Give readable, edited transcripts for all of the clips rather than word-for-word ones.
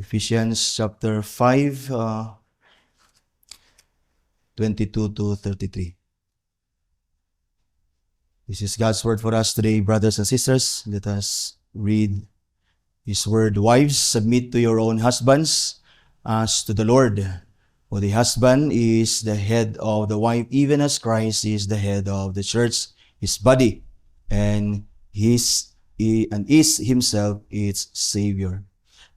Ephesians chapter 5, 22 to 33. This is God's word for us today, brothers and sisters. Let us read His word. Wives, submit to your own husbands as to the Lord. For the husband is the head of the wife, even as Christ is the head of the church, His body, and is Himself its Savior.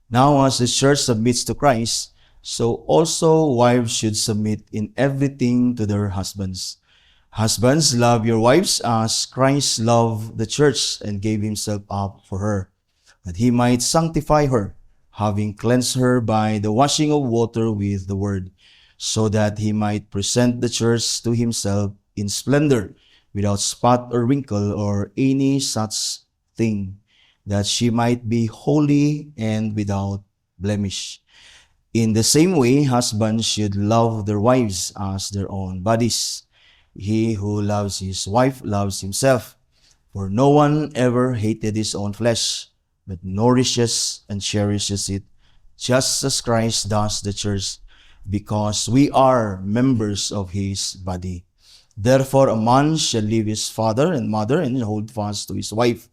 Now, as the church submits to Christ, so also wives should submit in everything to their husbands. Husbands, love your wives as Christ loved the church and gave Himself up for her, that He might sanctify her, having cleansed her by the washing of water with the word, so that He might present the church to Himself in splendor, without spot or wrinkle or any such thing, that she might be holy and without blemish. In the same way, husbands should love their wives as their own bodies. He who loves his wife loves himself, for no one ever hated his own flesh, but nourishes and cherishes it, just as Christ does the church, because we are members of His body. Therefore, a man shall leave his father and mother and hold fast to his wife,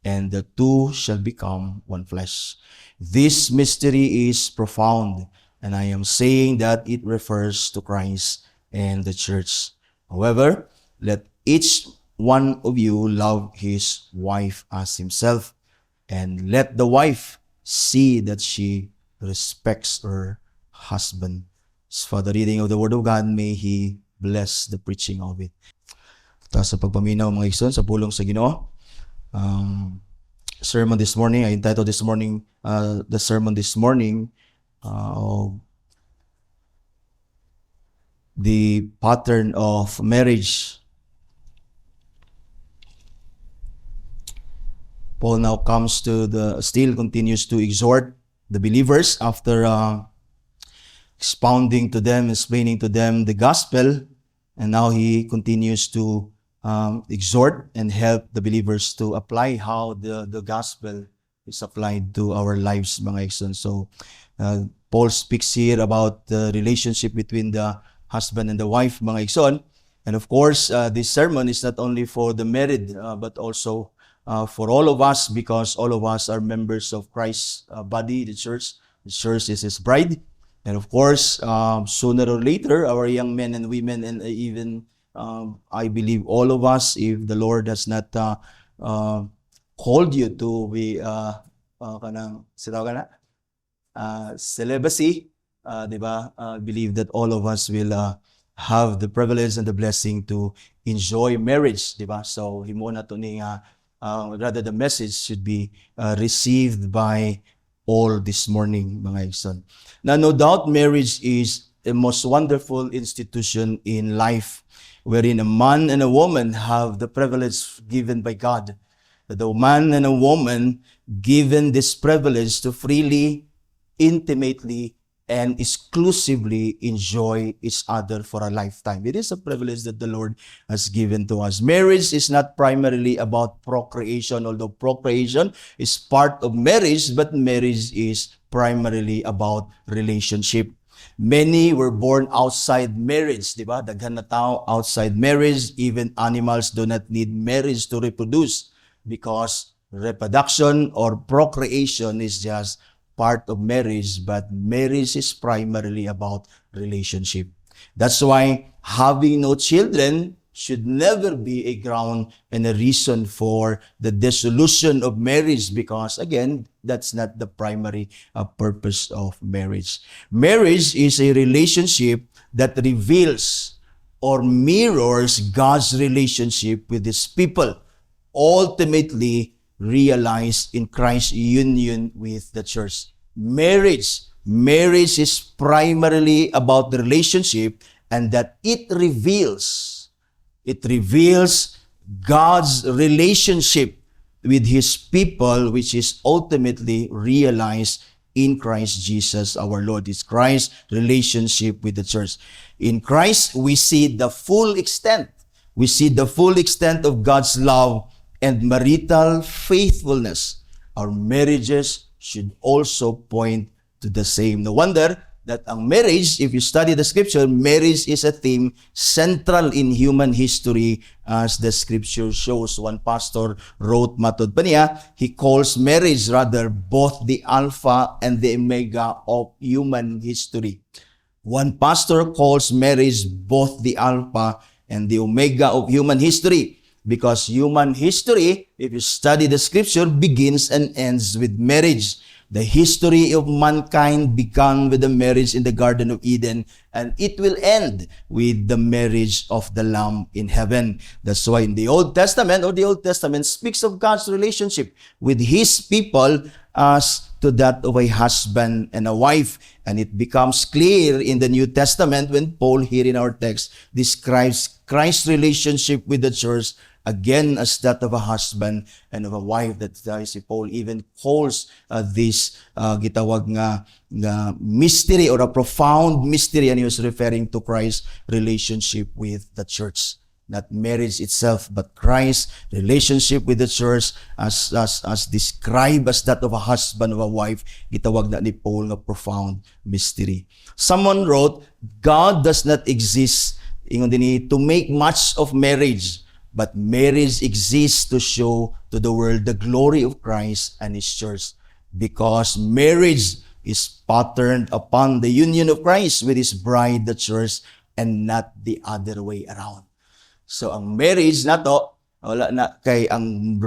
and the two shall become one flesh. This mystery is profound, and I am saying that it refers to Christ and the church. However, let each one of you love his wife as himself, and let the wife see that she respects her husband. For the reading of the Word of God, may He bless the preaching of it. Sa pagpaminaw mga igsoon sa pulong sa Ginoo, sermon this morning, I entitled the sermon this morning, the pattern of marriage. Paul now still continues to exhort the believers after expounding to them, explaining to them the gospel, and now he continues to exhort and help the believers to apply how the gospel is applied to our lives, mga igsoon. So, Paul speaks here about the relationship between the husband and the wife, mga igsoon. And of course, this sermon is not only for the married, but also for all of us, because all of us are members of Christ's body, the church. The church is His bride. And of course, sooner or later, our young men and women, and even I believe all of us, if the Lord has not called you to be celibacy, diba? I believe that all of us will have the privilege and the blessing to enjoy marriage, diba? So himo na to ni rather the message should be received by all this morning, mga igsoon. Now, no doubt, marriage is the most wonderful institution in life, wherein a man and a woman have the privilege given by God. The man and a woman given this privilege to freely, intimately, and exclusively enjoy each other for a lifetime. It is a privilege that the Lord has given to us. Marriage is not primarily about procreation, although procreation is part of marriage, but marriage is primarily about relationship. Many were born outside marriage, di ba? Daghan na tao outside marriage. Even animals do not need marriage to reproduce, because reproduction or procreation is just part of marriage, but marriage is primarily about relationship. That's why having no children should never be a ground and a reason for the dissolution of marriage, because again, that's not the primary purpose of marriage. Marriage is a relationship that reveals or mirrors God's relationship with His people, ultimately realized in Christ's union with the church. Marriage is primarily about the relationship, and that it reveals God's relationship with His people, which is ultimately realized in Christ Jesus our Lord. It's Christ's relationship with the church. In Christ, we see the full extent. We see the full extent of God's love and marital faithfulness. Our marriages should also point to the same. No wonder that ang marriage, if you study the scripture, marriage is a theme central in human history as the scripture shows. One pastor wrote matod pa niya, he calls marriage rather both the alpha and the omega of human history. One pastor calls marriage both the alpha and the omega of human history. Because human history, if you study the scripture, begins and ends with marriage. The history of mankind began with the marriage in the Garden of Eden, and it will end with the marriage of the Lamb in heaven. That's why in the Old Testament, the Old Testament speaks of God's relationship with His people as to that of a husband and a wife. And it becomes clear in the New Testament when Paul, here in our text, describes Christ's relationship with the church again as that of a husband and of a wife. That si Paul even calls this gitawag nga mystery or a profound mystery, and he was referring to Christ's relationship with the church. Not marriage itself, but Christ's relationship with the church as described as that of a husband of a wife. Gitawag na ni Paul nga profound mystery. Someone wrote, God does not exist to make much of marriage, but marriage exists to show to the world the glory of Christ and His church. Because marriage is patterned upon the union of Christ with His bride, the church, and not the other way around. So ang marriage na to, wala na kay ang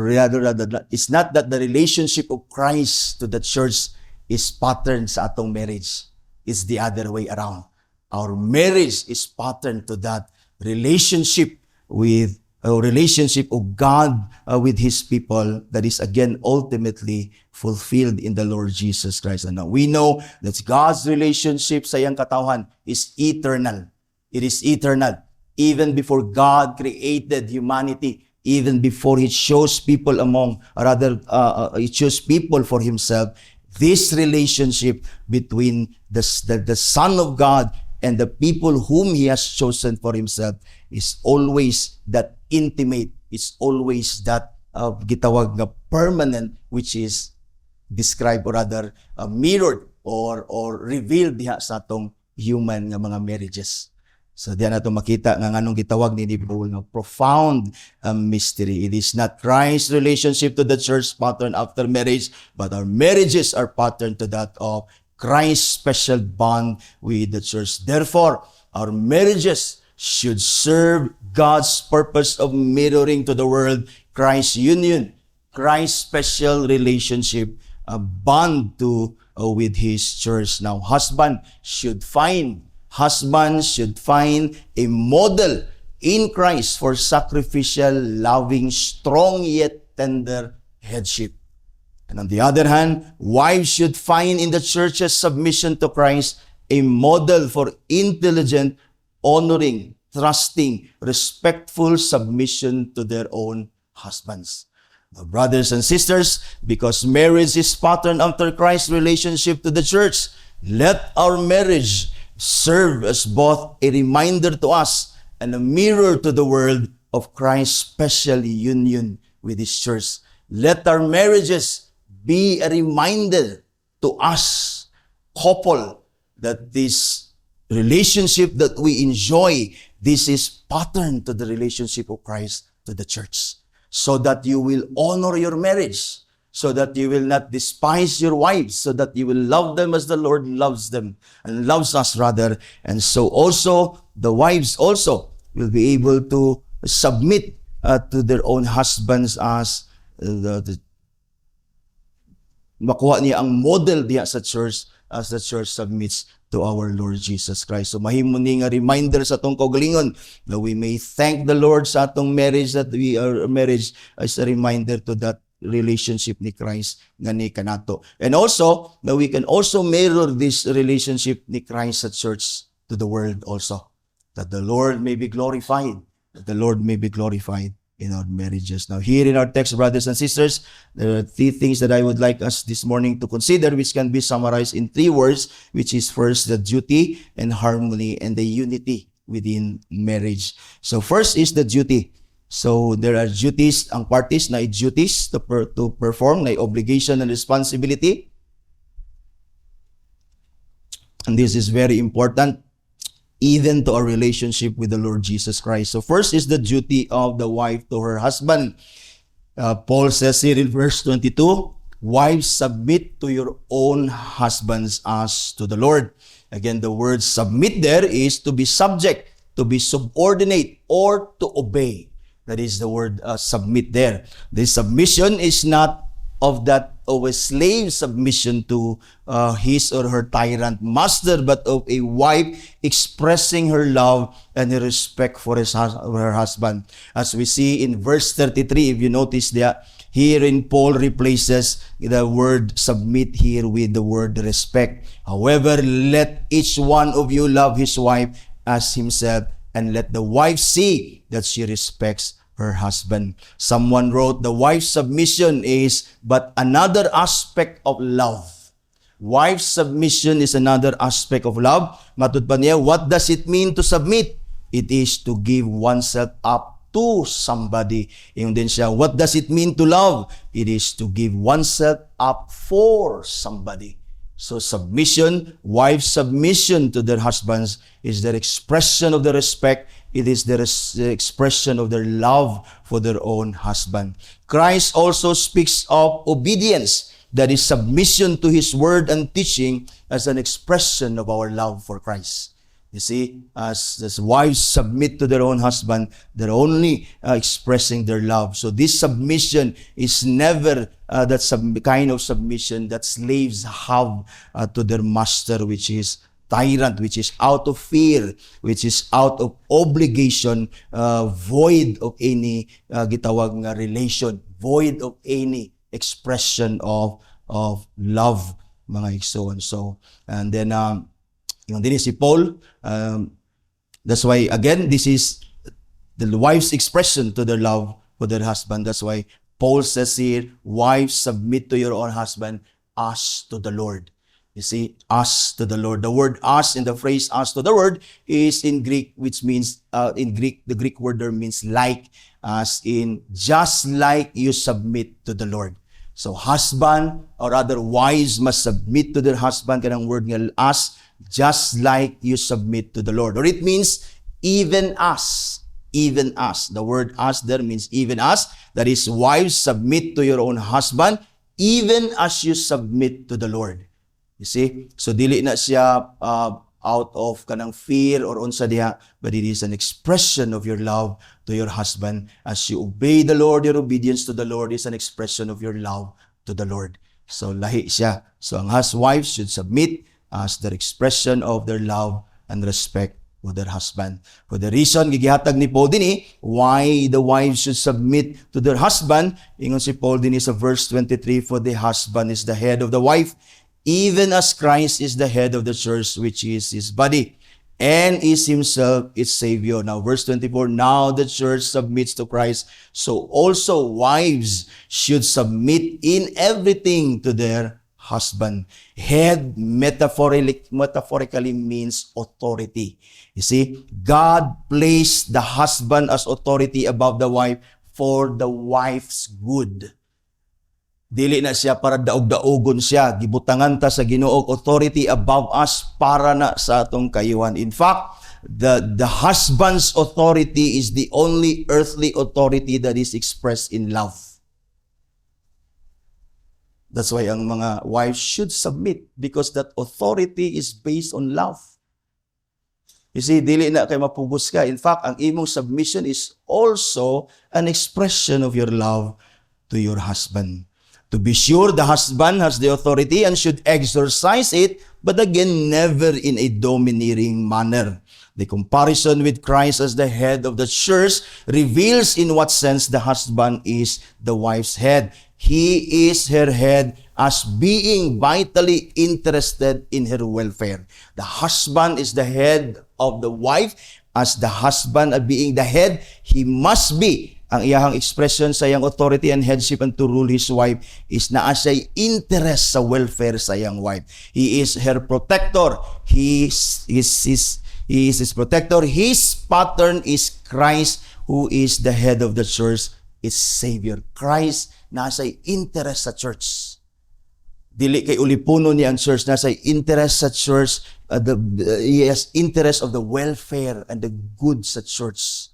it's not that the relationship of Christ to the church is patterned sa atong marriage. It's the other way around. Our marriage is patterned to that relationship with relationship of God with His people that is again ultimately fulfilled in the Lord Jesus Christ. And now we know that God's relationship sa iyang katawhan is eternal. It is eternal. Even before God created humanity, even before He chose people He chose people for Himself, this relationship between the Son of God and the people whom He has chosen for Himself is always that intimate. It's always that gitawag nga permanent, which is described or rather mirrored or revealed diha sa atong human nga mga marriages. So diyan nato makita nga anong gitawag ni Paul nga profound mystery. It is not Christ's relationship to the church patterned after marriage, but our marriages are patterned to that of Christ's special bond with the church. Therefore, our marriages should serve God's purpose of mirroring to the world Christ's union, Christ's special relationship, a bond with His church. Now, husbands should find a model in Christ for sacrificial, loving, strong yet tender headship. And on the other hand, wives should find in the church's submission to Christ a model for intelligent, honoring, trusting, respectful submission to their own husbands. Now, brothers and sisters, because marriage is patterned after Christ's relationship to the church, let our marriage serve as both a reminder to us and a mirror to the world of Christ's special union with His church. Let our marriages be a reminder to us, couple, that this relationship that we enjoy, this is patterned to the relationship of Christ to the church. So that you will honor your marriage, so that you will not despise your wives, so that you will love them as the Lord loves them and loves us rather. And so also, the wives also will be able to submit to their own husbands as makuha niya ang model diya sa church as the church submits to our Lord Jesus Christ. So mahimo ni nga reminder sa atong kaugalingon that we may thank the Lord sa atong marriage, that our marriage is a reminder to that relationship ni Christ nga ni kanato. And also, that we can also mirror this relationship ni Christ sa church to the world also. That the Lord may be glorified. That the Lord may be glorified in our marriages. Now, here in our text, brothers and sisters, there are three things that I would like us this morning to consider, which can be summarized in three words, which is first, the duty and harmony and the unity within marriage. So first is the duty. So there are duties, ang parties na duties to perform, na obligation and responsibility. And this is very important even to our relationship with the Lord Jesus Christ. So first is the duty of the wife to her husband. Paul says here in verse 22, wives, submit to your own husbands as to the Lord. Again, the word submit there is to be subject, to be subordinate, or to obey. That is the word submit there. The submission is not of a slave submission to his or her tyrant master, but of a wife expressing her love and her respect for her husband. As we see in verse 33, if you notice that, herein Paul replaces the word submit here with the word respect. However, let each one of you love his wife as himself, and let the wife see that she respects her husband. Someone wrote, the wife's submission is but another aspect of love. Wife's submission is another aspect of love. Matod pa niya, what does it mean to submit? It is to give oneself up to somebody. Yung din siya, what does it mean to love? It is to give oneself up for somebody. So submission, wife's submission to their husbands is their expression of the respect. It is their expression of their love for their own husband. Christ also speaks of obedience, that is submission to His word and teaching, as an expression of our love for Christ. You see, as wives submit to their own husband, they're only expressing their love. So this submission is never that kind of submission that slaves have to their master, which is tyrant, which is out of fear, which is out of obligation, void of any gitawag nga relation, void of any expression of love, mga igsoon. So, and then, yung din si Paul, that's why, again, this is the wife's expression to their love for their husband. That's why Paul says here, wives, submit to your own husband as to the Lord. You see, as to the Lord. The word as in the phrase as to the Lord is in Greek, which means, in Greek, the Greek word there means like, as in just like you submit to the Lord. So husband, or other wives, must submit to their husband, kanang word nga as, just like you submit to the Lord. Or it means even as. Even as. The word as there means even as. That is, wives, submit to your own husband, even as you submit to the Lord. You see? So dili na siya out of kanang fear or unsa diha, but it is an expression of your love to your husband. As you obey the Lord, your obedience to the Lord is an expression of your love to the Lord. So lahi siya. So ang huswives should submit as their expression of their love and respect for their husband. For the reason gigihatag ni Paul dinhi why the wives should submit to their husband, ingon si Paul dinhi sa verse 23, for the husband is the head of the wife, even as Christ is the head of the church, which is his body, and is himself its Savior. Now, verse 24, now the church submits to Christ, so also wives should submit in everything to their husband. Head metaphorically means authority. You see, God placed the husband as authority above the wife for the wife's good. Dili na siya para daog-daogon siya. Gibutangan ta sa Ginoo authority above us para na sa atong kayuhan. In fact, the husband's authority is the only earthly authority that is expressed in love. That's why ang mga wives should submit, because that authority is based on love. You see, dili na kay mapugos ka. In fact, ang imong submission is also an expression of your love to your husband. To be sure, the husband has the authority and should exercise it, but again, never in a domineering manner. The comparison with Christ as the head of the church reveals in what sense the husband is the wife's head. He is her head as being vitally interested in her welfare. The husband is the head of the wife. As the husband being the head, he must be. Ang iyahang expression sa iyang authority and headship and to rule his wife is naa siya'y interest sa welfare sa iyang wife. He is her protector. He is his protector. His pattern is Christ, who is the head of the church, its Savior. Christ, nasa'y interest sa church. Dili kay ulipuno niya ang church, nasa interest sa church, he has interest of the welfare and the good sa church.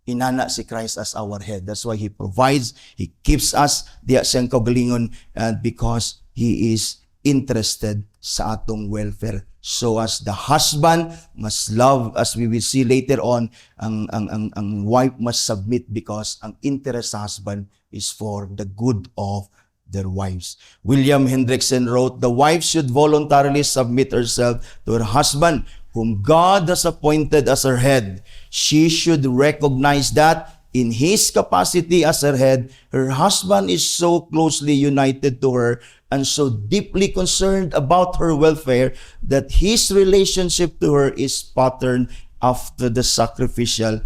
Inana si Christ as our head. That's why He provides, He keeps us, diya siyang kaugalingon, and because He is interested sa atong welfare. So as the husband must love, as we will see later on, ang wife must submit because ang interest sa husband is for the good of their wives. William Hendrickson wrote, "The wife should voluntarily submit herself to her husband, whom God has appointed as her head. She should recognize that in his capacity as her head, her husband is so closely united to her and so deeply concerned about her welfare that his relationship to her is patterned after the sacrificial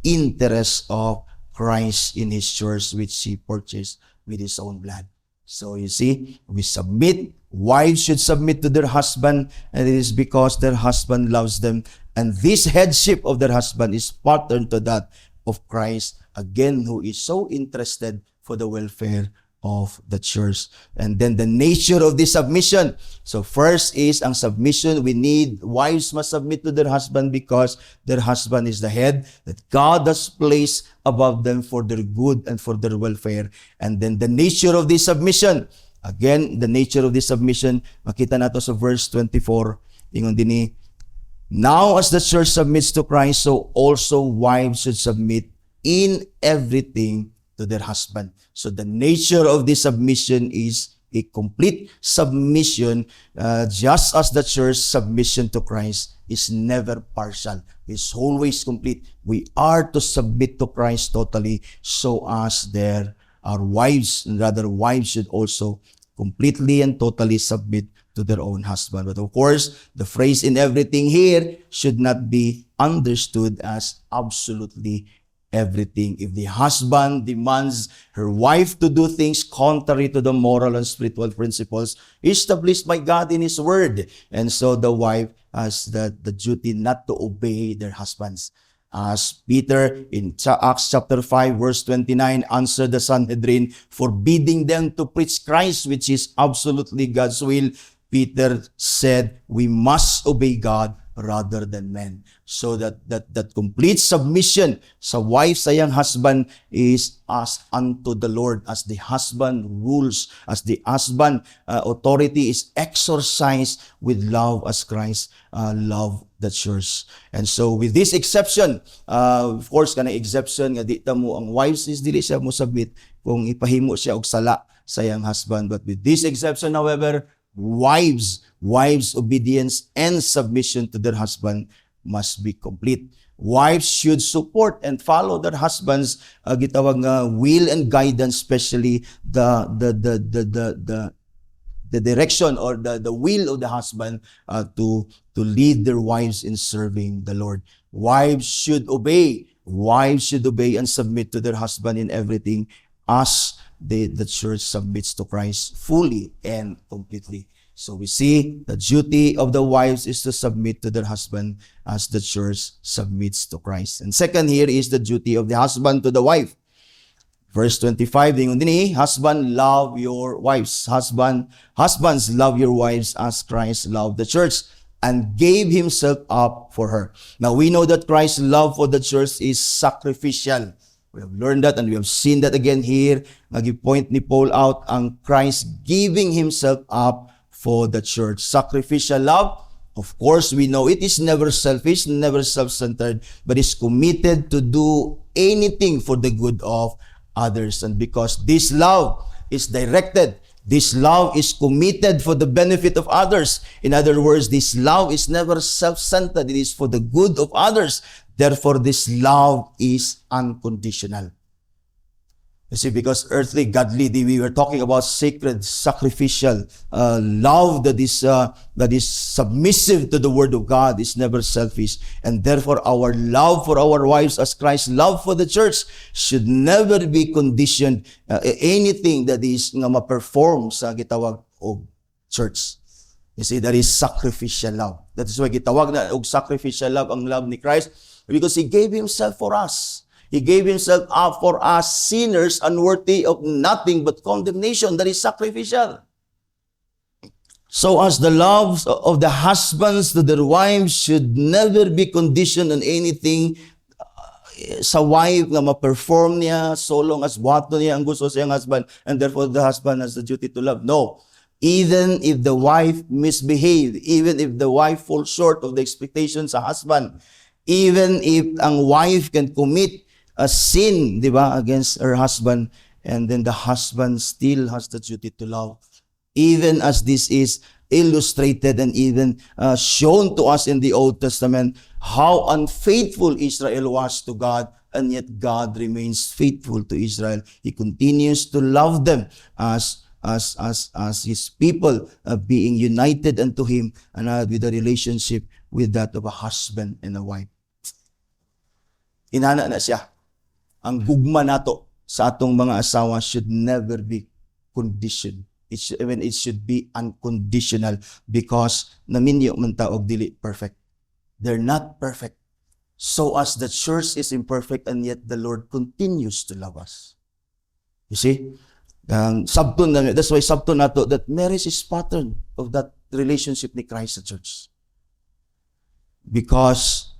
interest of Christ in His church, which He purchased with His own blood." So you see, we submit. Wives should submit to their husband, and it is because their husband loves them. And this headship of their husband is patterned to that of Christ, again, who is so interested for the welfare of the church. And then the nature of this submission. So first is ang submission. We need, wives must submit to their husband because their husband is the head that God has placed above them for their good and for their welfare. And then the nature of this submission. Again, the nature of this submission, makita nato sa verse 24. Ingon dinhi, "Now as the church submits to Christ, so also wives should submit in everything to their husband." So the nature of this submission is a complete submission, just as the church submission to Christ is never partial. It's always complete. We are to submit to Christ totally, so as our wives, and rather wives should also completely and totally submit to their own husband. But of course, the phrase "in everything" here should not be understood as absolutely everything. If the husband demands her wife to do things contrary to the moral and spiritual principles established by God in His Word, and so the wife has the duty not to obey their husbands. As Peter in Acts chapter 5 verse 29 answered the Sanhedrin, forbidding them to preach Christ, which is absolutely God's will, Peter said, we must obey God rather than men. So that complete submission sa wife sa iyang husband is as unto the Lord, as the husband rules, as the husband authority is exercised with love as Christ loved the church. And so with this exception, of course kanang exception nga di ta mo ang wives is dili siya mo submit kung ipahimo siya og sala sa iyang husband. But with this exception, however, wives obedience and submission to their husband must be complete. Wives should support and follow their husbands gitawag nga will and guidance, especially the direction or the will of the husband to lead their wives in serving the Lord. Wives should obey and submit to their husband in everything, as the church submits to Christ fully and completely. So we see the duty of the wives is to submit to their husband as the church submits to Christ. And second here is the duty of the husband to the wife. Verse 25, dingon dinhi, husband, love your wives. Husbands, love your wives as Christ loved the church and gave Himself up for her. Now we know that Christ's love for the church is sacrificial. We have learned that and we have seen that again here. Nag-point ni Paul out ang Christ giving Himself up for the church. Sacrificial love, of course, we know it is never selfish, never self-centered, but is committed to do anything for the good of others. And because this love is directed, this love is committed for the benefit of others. In other words, this love is never self-centered. It is for the good of others. Therefore, this love is unconditional. You see, because earthly, godly, we were talking about sacred, sacrificial love that is submissive to the Word of God, is never selfish. And therefore, our love for our wives as Christ's love for the church should never be conditioned anything that is nga ma-perform sa gitawag og church. You see, that is sacrificial love. That is why gitawag na og sacrificial love ang love ni Christ, because He gave Himself for us. He gave Himself up for us sinners unworthy of nothing but condemnation. That is sacrificial. So as the love of the husbands to their wives should never be conditioned on anything sa wife nga ma-perform niya so long as wato niya ang gusto sa iyang husband, and therefore the husband has the duty to love. No. Even if the wife misbehave, even if the wife falls short of the expectations sa husband, even if ang wife can commit a sin, di ba, against her husband, and then the husband still has the duty to love. Even as this is illustrated and even shown to us in the Old Testament, how unfaithful Israel was to God, and yet God remains faithful to Israel. He continues to love them as His people, being united unto Him and with a relationship with that of a husband and a wife. Inana na siya. Ang gugma nato sa atong mga asawa should never be conditioned. It should be unconditional, because naminyo man ta og dili perfect. They're not perfect. So as the church is imperfect, and yet the Lord continues to love us. You see? Sabton na, that's why sabton nato that marriage is pattern of that relationship ni Christ sa church. Because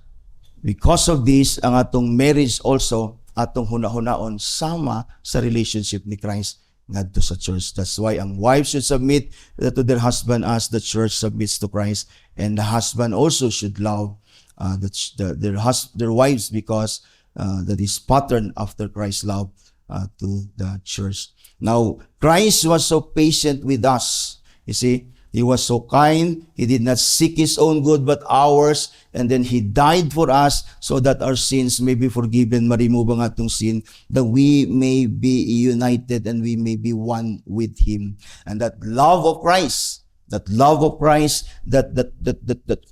of this, ang atong marriage also, atong hunahunaon sama sa relationship ni Christ ngadto sa church. That's why ang wives should submit to their husband as the church submits to Christ, and the husband also should love their wives, because that is pattern after Christ's love to the church. Now, Christ was so patient with us. You see, He was so kind. He did not seek His own good, but ours. And then He died for us so that our sins may be forgiven, ma-remove ang atong sin, that we may be united and we may be one with Him. And that love of Christ that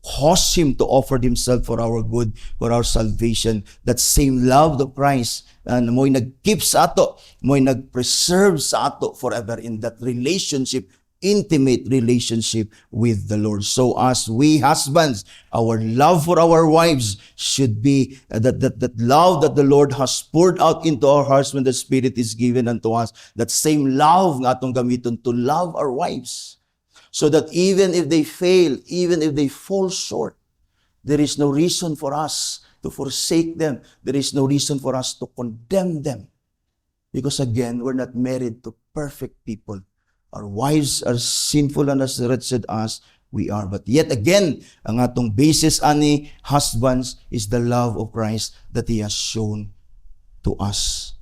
caused Him to offer Himself for our good, for our salvation, that same love of Christ, and mo'y nag-keep sa ato, mo'y nag-preserve sa ato forever in that relationship, intimate relationship with the Lord. So as we husbands, our love for our wives should be that love that the Lord has poured out into our hearts when the Spirit is given unto us, that same love nga atong gamiton to love our wives, so that even if they fail, even if they fall short, there is no reason for us to forsake them. There is no reason for us to condemn them, because again, we're not married to perfect people. Our wives are sinful and as wretched as we are. But yet again, ang atong basis ani husbands is the love of Christ that He has shown to us.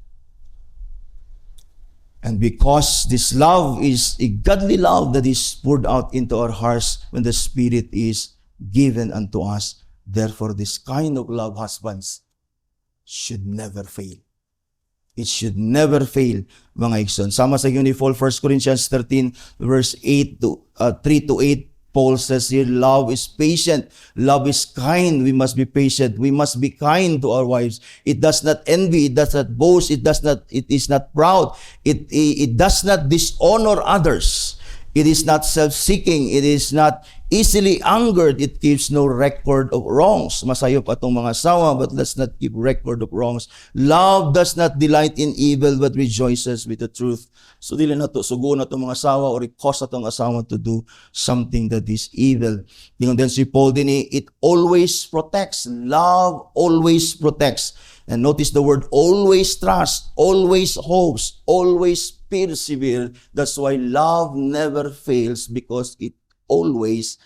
And because this love is a godly love that is poured out into our hearts when the Spirit is given unto us, therefore this kind of love, husbands, should never fail. It should never fail, mga igsoon. Sama sa uniform, 1 Corinthians 13, verse 3 to 8, Paul says here, love is patient, love is kind. We must be patient. We must be kind to our wives. It does not envy, it does not boast, it is not proud. It does not dishonor others. It is not self-seeking. It is not easily angered. It keeps no record of wrongs. Masayop atong mga asawa, but let's not keep record of wrongs. Love does not delight in evil, but rejoices with the truth. So dili na to sugo na itong mga asawa or cause atong asawa to do something that is evil. Then si Paul din, it always protects. Love always protects. And notice the word always trust, always hopes, always persevere. That's why love never fails, because it always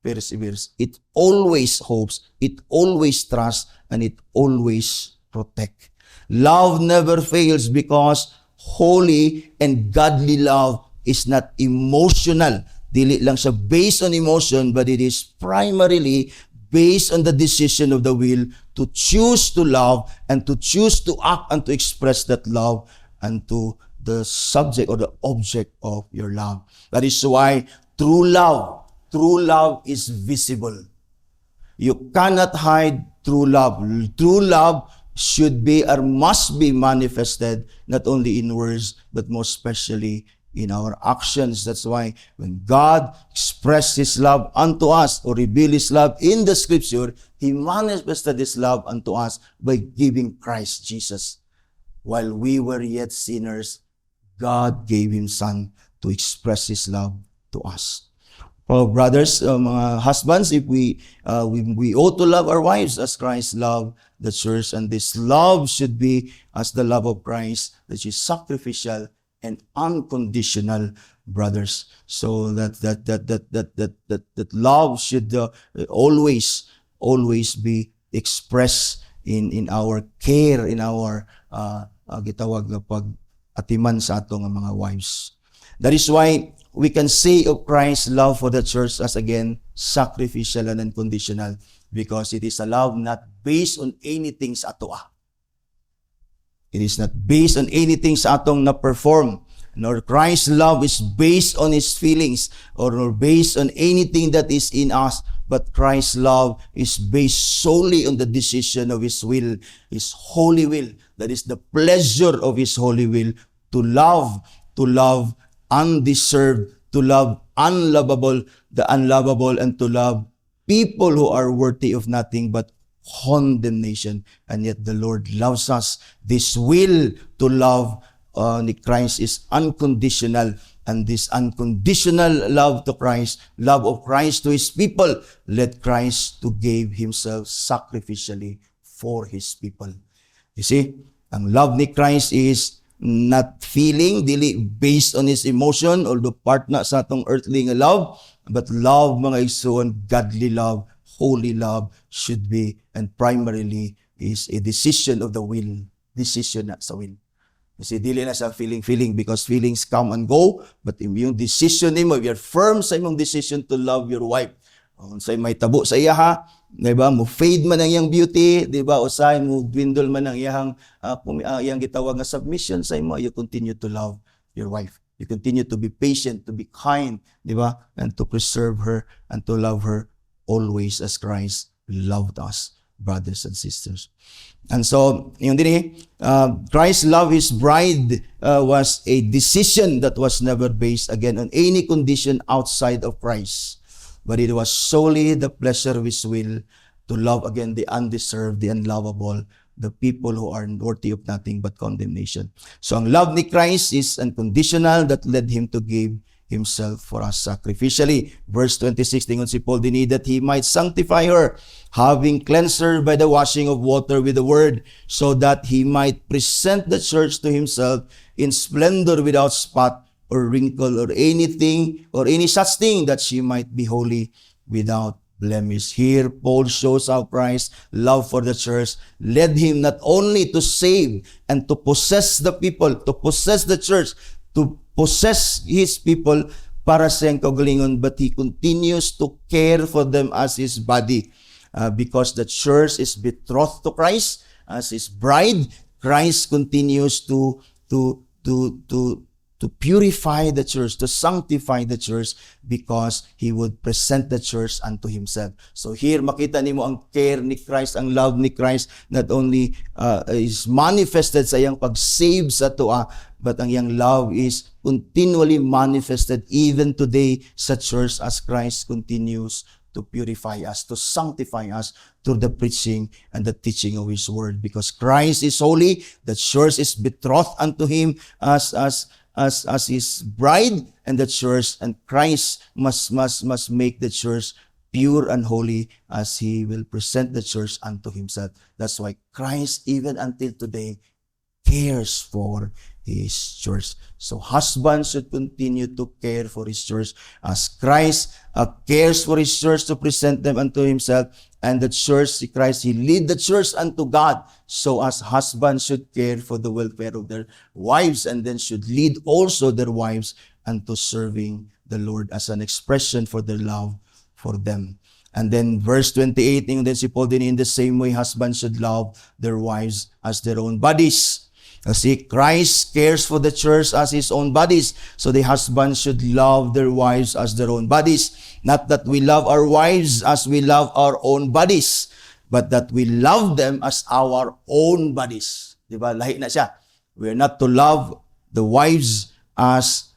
perseveres. It always hopes, it always trusts, and it always protects. Love never fails because holy and godly love is not emotional. Dili lang siya based on emotion, but it is primarily based on the decision of the will to choose to love and to choose to act and to express that love unto the subject or the object of your love. That is why true love is visible. You cannot hide true love. True love should be or must be manifested not only in words, but most especially in our actions. That's why when God expressed His love unto us or revealed His love in the Scripture, He manifested His love unto us by giving Christ Jesus. While we were yet sinners, God gave Him Son to express His love to us. For brothers, mga husbands, if we ought to love our wives as Christ loved the church, and this love should be as the love of Christ, that is sacrificial and unconditional, brothers. So that love should always be expressed in our care, in our gitawag na pag-atiman sa atong mga wives. That is why we can say of Christ's love for the church as again sacrificial and unconditional, because it is a love not based on anything sa ato. It is not based on anything sa atong na-perform. Nor Christ's love is based on His feelings or based on anything that is in us. But Christ's love is based solely on the decision of His will, His holy will. That is the pleasure of His holy will to love undeserved, to love unlovable, the unlovable, and to love people who are worthy of nothing but condemnation. And yet the Lord loves us. This will to love ni Christ is unconditional, and this unconditional love to Christ, love of Christ to His people, led Christ to give Himself sacrificially for His people. You see, ang love ni Christ is not feeling, dili based on His emotion, although part na sa atong earthly nga love, but love, mga igsoon, godly love, holy love should be, and primarily is a decision of the will. Decision na sa will. Kasi dili na sa feeling, because feelings come and go, but yung decision nimo, if you're firm sa imong decision to love your wife, unsay may tabo sa iya ha, di ba? Mo fade man ang iyang beauty, di ba? Usay mo dwindle man ang iyang gitawag nga submission sa imo, you continue to love your wife. You continue to be patient, to be kind, di ba? And to preserve her and to love her always as Christ loved us, brothers and sisters. And so, yung din Christ love His bride was a decision that was never based again on any condition outside of Christ. But it was solely the pleasure of His will to love again the undeserved, the unlovable, the people who are worthy of nothing but condemnation. So ang love ni Christ is unconditional, that led Him to give Himself for us sacrificially. Verse 26, tingon si Paul dinhi, that He might sanctify her, having cleansed her by the washing of water with the word, so that He might present the church to Himself in splendor, without spot or wrinkle or anything or any such thing, that she might be holy without blemish. Here, Paul shows how Christ's love for the church led him not only to save and to possess the people, to possess the church, to possess his people para sa iyang kaugalingon, but he continues to care for them as his body. Because the church is betrothed to Christ as his bride, Christ continues to purify the church, to sanctify the church, because He would present the church unto Himself. So here, makita nimo ang care ni Christ, ang love ni Christ, not only is manifested sa iyang pag-save sa toa, but ang iyang love is continually manifested even today sa church as Christ continues to purify us, to sanctify us through the preaching and the teaching of His word. Because Christ is holy, the church is betrothed unto Him as His bride, and the church, and Christ must make the church pure and holy as He will present the church unto Himself. That's why Christ, even until today, cares for His church. So husbands should continue to care for His church as Christ cares for His church to present them unto Himself, and the church, Christ, He lead the church unto God. So as husbands should care for the welfare of their wives, and then should lead also their wives unto serving the Lord as an expression for their love for them. And then verse 28, then si Paul din, in the same way, husbands should love their wives as their own bodies. See, Christ cares for the church as His own bodies. So the husbands should love their wives as their own bodies. Not that we love our wives as we love our own bodies, but that we love them as our own bodies. Diba? Lahi na siya. We are not to love the wives as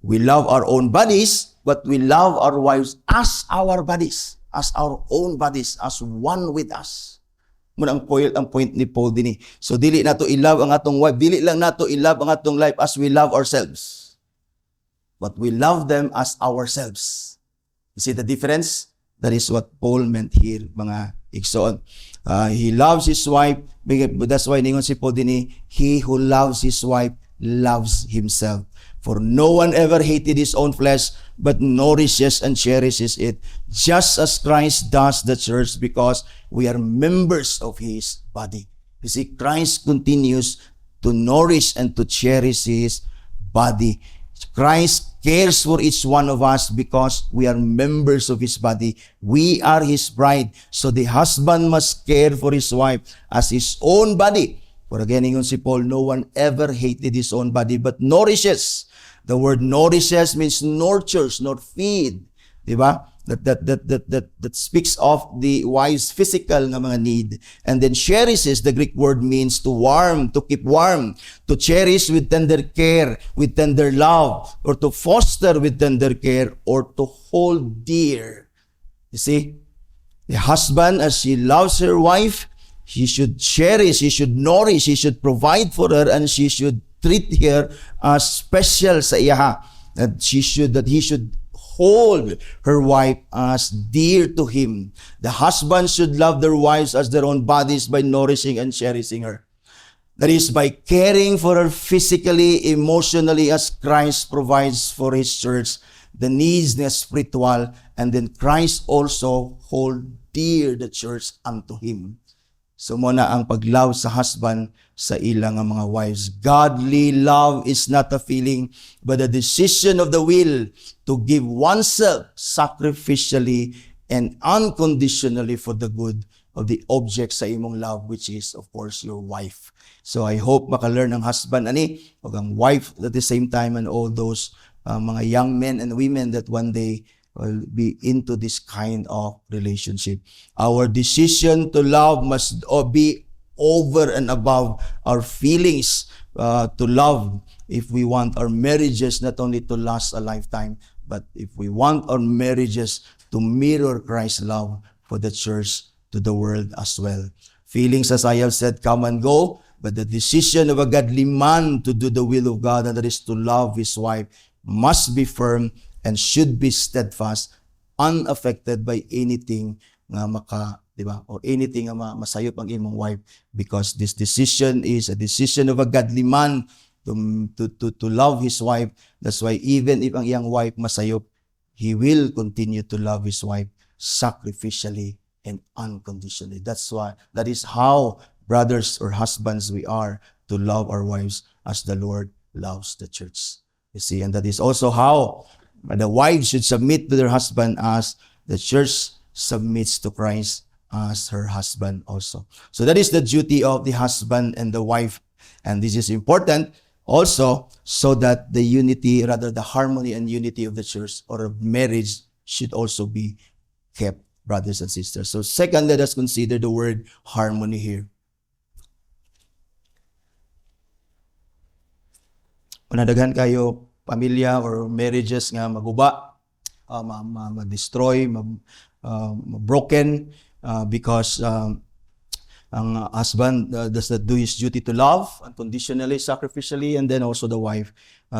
we love our own bodies, but we love our wives as our bodies, as our own bodies, as one with us. Muna ang point ni Paul din. So dili nato i-love ang atong wife, dili lang nato i-love ang atong life as we love ourselves, but we love them as ourselves. You see the difference? That is what Paul meant here, mga igsoon. He loves his wife, but that's why ningon si Paul din, he who loves his wife loves himself. For no one ever hated his own flesh, but nourishes and cherishes it, just as Christ does the church, because we are members of his body. You see, Christ continues to nourish and to cherish his body. Christ cares for each one of us because we are members of his body. We are his bride. So the husband must care for his wife as his own body. For again, ingon si Paul, no one ever hated his own body, but nourishes. The word nourishes means nurtures, not feed. Diba? That speaks of the wife's physical nga mga need. And then cherishes, the Greek word means to warm, to keep warm, to cherish with tender care, with tender love, or to foster with tender care, or to hold dear. You see? The husband, as he loves her wife, he should cherish, he should nourish, he should provide for her, and she should treat her as special sa iya. That he should hold her wife as dear to him. The husband should love their wives as their own bodies by nourishing and cherishing her. That is, by caring for her physically, emotionally, as Christ provides for his church, the needs na spiritual, and then Christ also hold dear the church unto him. So muna ang pag-love sa husband sa ilang mga wives. Godly love is not a feeling, but a decision of the will to give oneself sacrificially and unconditionally for the good of the object sa imong love, which is, of course, your wife. So I hope makalearn ang husband ani, o ang wife at the same time, and all those mga young men and women that one day will be into this kind of relationship. Our decision to love must be over and above our feelings to love if we want our marriages not only to last a lifetime, but if we want our marriages to mirror Christ's love for the church to the world as well. Feelings, as I have said, come and go, but the decision of a godly man to do the will of God, and that is to love his wife, must be firm and should be steadfast, unaffected by anything nga diba? Or anything nga masayop ang imong wife, because this decision is a decision of a godly man to love his wife. That's why even if ang iyang wife masayop, he will continue to love his wife sacrificially and unconditionally. That is how brothers or husbands we are to love our wives as the Lord loves the church. You see, and that is also how the wives should submit to their husband as the church submits to Christ as her husband also. So that is the duty of the husband and the wife. And this is important also so that the unity, rather the harmony and unity of the church or of marriage should also be kept, brothers and sisters. So second, let us consider the word harmony here. Panadaghan kayo pamilya or marriages nga maguba, ma-destroy, broken because ang husband does not do his duty to love unconditionally, sacrificially, and then also the wife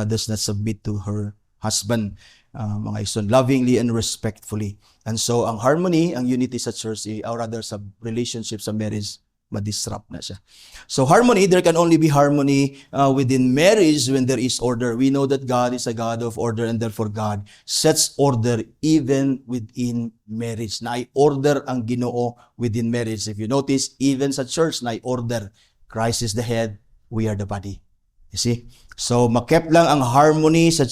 does not submit to her husband, mga ison, lovingly and respectfully. And so ang harmony, ang unity sa church, or rather sa relationship, sa marriage, ma-disrupt na siya. So harmony, there can only be harmony within marriage when there is order. We know that God is a God of order, and therefore God sets order even within marriage. Na order ang Ginoo within marriage. If you notice, even sa church, na order. Christ is the head, we are the body. You see? So makep lang ang harmony sa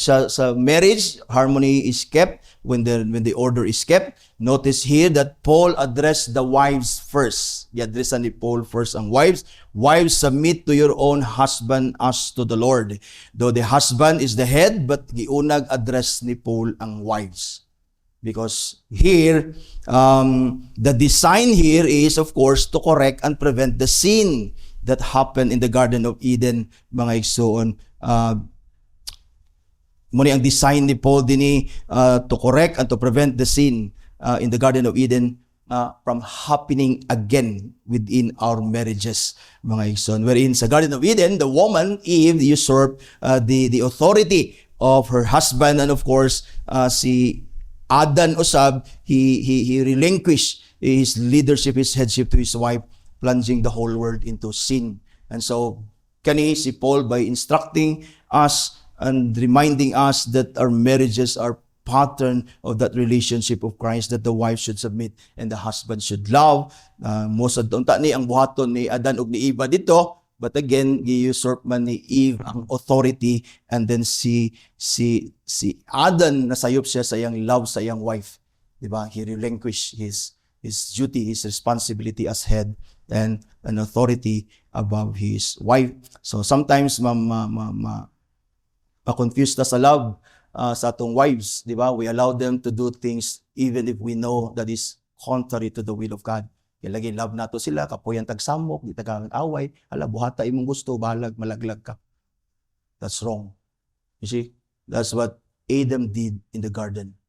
marriage. Harmony is kept when the order is kept. Notice here that Paul addressed the wives first. I-addressan ni Paul first ang wives. Wives, submit to your own husband as to the Lord. Though the husband is the head, but giunag address ni Paul ang wives. Because here, the design here is, of course, to correct and prevent the sin that happened in the Garden of Eden, mga igsoon. Muna ang design ni Paul dini to correct and to prevent the sin in the Garden of Eden from happening again within our marriages, mga igsoon. Wherein sa Garden of Eden, the woman, Eve, usurped the authority of her husband, and of course, si Adan usab, he relinquished his leadership, his headship to his wife, plunging the whole world into sin. And so, kani si Paul, by instructing us and reminding us that our marriages are pattern of that relationship of Christ, that the wife should submit and the husband should love. Most of unta ni ang buhaton ni Adan ug ni Eva dito, but again gi-usurp man ni Eve ang authority, and then si Adan nasayop siya sa iyang love sa iyang wife, di ba? He relinquished his duty, his responsibility as head and an authority above his wife. So sometimes ma-confuse ta sa love sa atong wives, di ba? We allow them to do things even if we know that is contrary to the will of God. Kaya lagi love nato sila, kapuyan tagsamok, di tagang away, hala buhata imong gusto, balag malaglag ka. That's wrong. You see, that's what Adam did in the garden.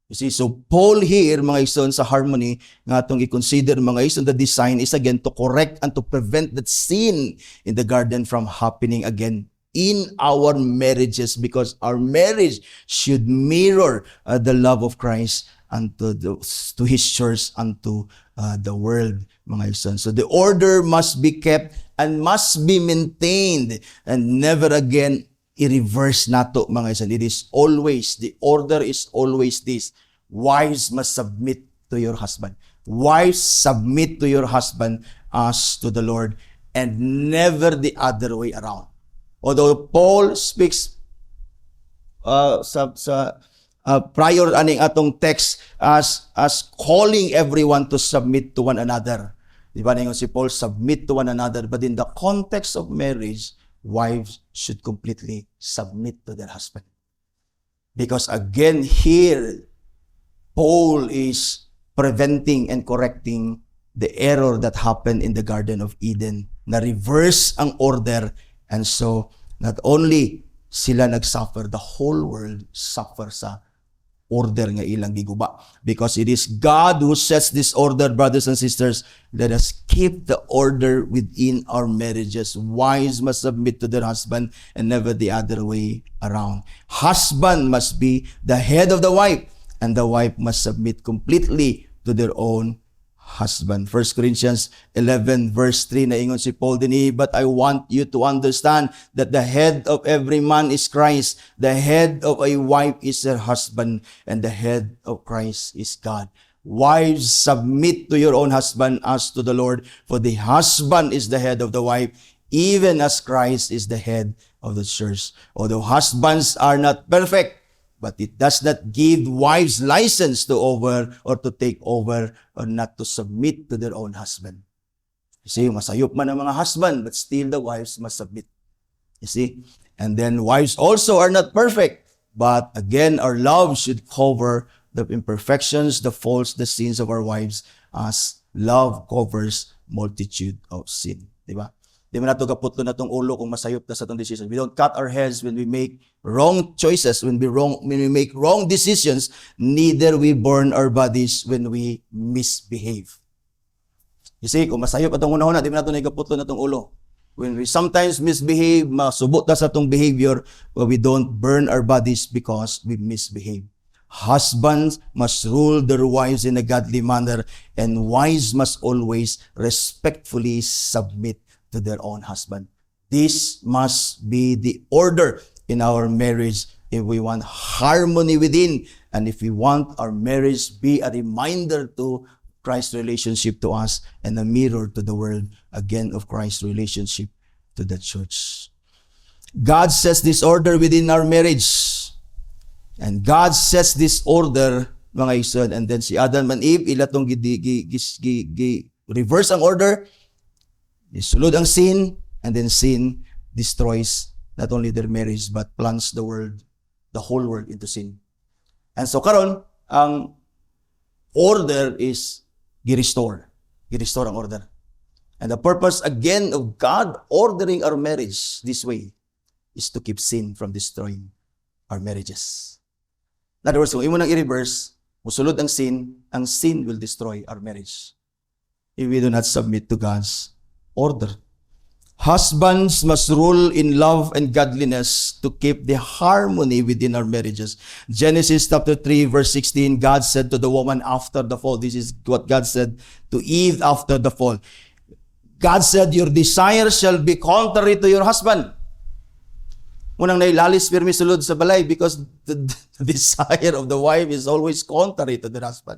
You see, so Paul here, mga ison, sa harmony, nga atong i-consider, mga ison, the design is again to correct and to prevent that sin in the garden from happening again in our marriages, because our marriage should mirror the love of Christ unto to His church, unto the world, mga ison. So the order must be kept and must be maintained, and never again i-reverse nato, mga ison. It is always, the order is always this: wives must submit to your husband. Wives, submit to your husband as to the Lord, and never the other way around. Although Paul speaks prior aning atong text as calling everyone to submit to one another. Di ba ningon si Paul, submit to one another, but in the context of marriage, wives should completely submit to their husband. Because again here, Paul is preventing and correcting the error that happened in the Garden of Eden, na reverse ang order. And so, not only sila nagsuffer, the whole world suffer sa order nga ilang giguba. Because it is God who sets this order, brothers and sisters. Let us keep the order within our marriages. Wives must submit to their husband and never the other way around. Husband must be the head of the wife, and the wife must submit completely to their own husband. 1 Corinthians 11 verse 3 na ingon si Paul dinhi, but I want you to understand that the head of every man is Christ, the head of a wife is her husband, and the head of Christ is God. Wives, submit to your own husband as to the Lord, for the husband is the head of the wife, even as Christ is the head of the church. Although husbands are not perfect, but it does not give wives license to take over or not to submit to their own husband. You see, masayop man ang mga husband, but still the wives must submit. You see? And then wives also are not perfect, but again, our love should cover the imperfections, the faults, the sins of our wives, as love covers multitude of sin. Diba? Di man nato kaputlo na tong ulo kung masayop ta sa tong decision. We don't cut our heads when we make wrong choices, when we make wrong decisions, neither we burn our bodies when we misbehave. You see, kung masayop atong una-una, di man nato nagaputlo na tong ulo. When we sometimes misbehave, masubot ta sa tong behavior, but we don't burn our bodies because we misbehave. Husbands must rule their wives in a godly manner, and wives must always respectfully submit to their own husband. This must be the order in our marriage if we want harmony within, and if we want our marriage be a reminder to Christ's relationship to us and a mirror to the world, again, of Christ's relationship to the church. God sets this order within our marriage. And God sets this order, mga ison, and then si Adam and Eve, ilatong reverse ang order, isulod ang sin, and then sin destroys not only their marriage, but plunges the whole world into sin. And so karon, ang order is gi-restore ang order. And the purpose again of God ordering our marriage this way is to keep sin from destroying our marriages. In other words, kung imo nang i-reverse, musulod ang sin will destroy our marriage if we do not submit to God's order. Husbands must rule in love and godliness to keep the harmony within our marriages. Genesis chapter 3 verse 16, God said to the woman after the fall, this is what God said to Eve after the fall. God said, your desire shall be contrary to your husband. Munang nailalis pirmi sulod sa balay because the desire of the wife is always contrary to the husband.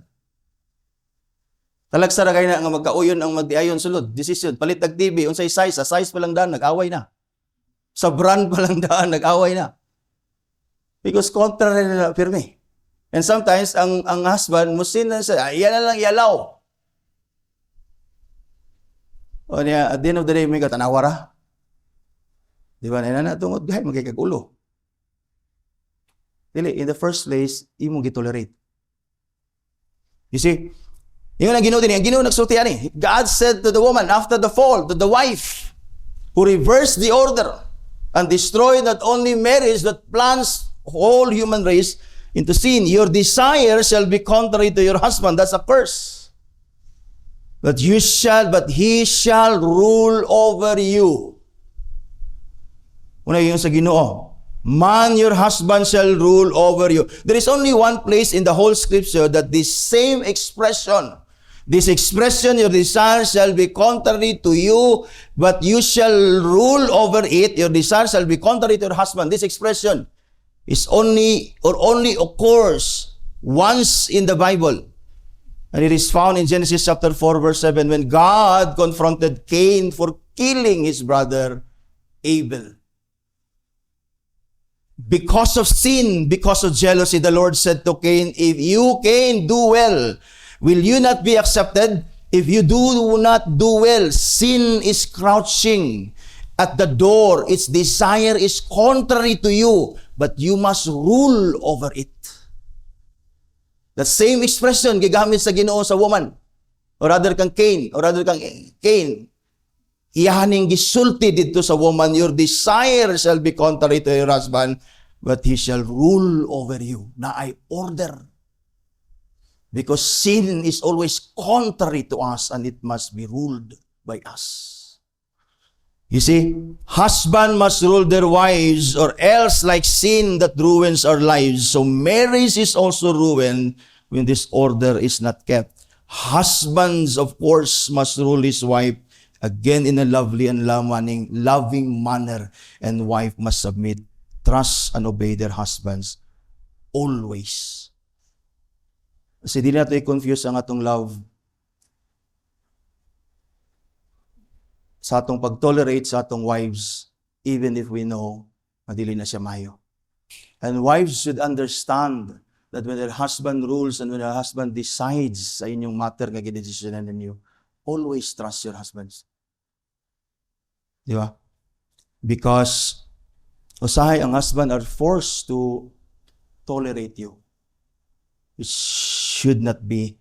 Talagsa ra kay na nga magkauyon ang magdiayon sulod. Decision, palit tag TV, unsay size, sa size pa lang daan nag-away na. Sa brand pa lang daan nag-away na. Because contrary na pirmi. And sometimes ang husband musin na sa yan na lang yalaw. O niya, at the end of the day may katanawara. Di ba? Na tungod gahay magkikagulo. Dili, in the first place, imo gitolerate. You see, yun ang Ginoo din, ang Ginoo nagsulti ani. God said to the woman after the fall, to the wife, who reversed the order and destroyed not only marriage, but plants whole human race into sin. Your desire shall be contrary to your husband. That's a curse. But he shall rule over you. Una yung sa Ginoo. Man, your husband shall rule over you. There is only one place in the whole scripture that this same expression, your desire shall be contrary to you, but you shall rule over it. Your desire shall be contrary to your husband. This expression is only occurs once in the Bible. And it is found in Genesis chapter 4 verse 7 when God confronted Cain for killing his brother Abel. Because of sin, because of jealousy, the Lord said to Cain, if you, Cain, do well, will you not be accepted? If you do not do well, sin is crouching at the door. Its desire is contrary to you, but you must rule over it. The same expression gigamit sa Ginoo sa woman. Or rather kang Cain. Iyahaning gisulti dito sa woman, your desire shall be contrary to your husband, but he shall rule over you. Na ay order. Because sin is always contrary to us and it must be ruled by us. You see, husband must rule their wives or else like sin that ruins our lives. So marriage is also ruined when this order is not kept. Husbands, of course, must rule his wife again in a lovely and loving manner, and wife must submit, trust, and obey their husbands always. Kasi di natin i-confuse ang atong love sa atong pag-tolerate sa atong wives, even if we know madili na siya mayo. And wives should understand that when their husband rules and when their husband decides sa inyong matter nga gidesisyonan ninyo, always trust your husbands. Di ba? Because usahay ang husband are forced to tolerate you. It should not be,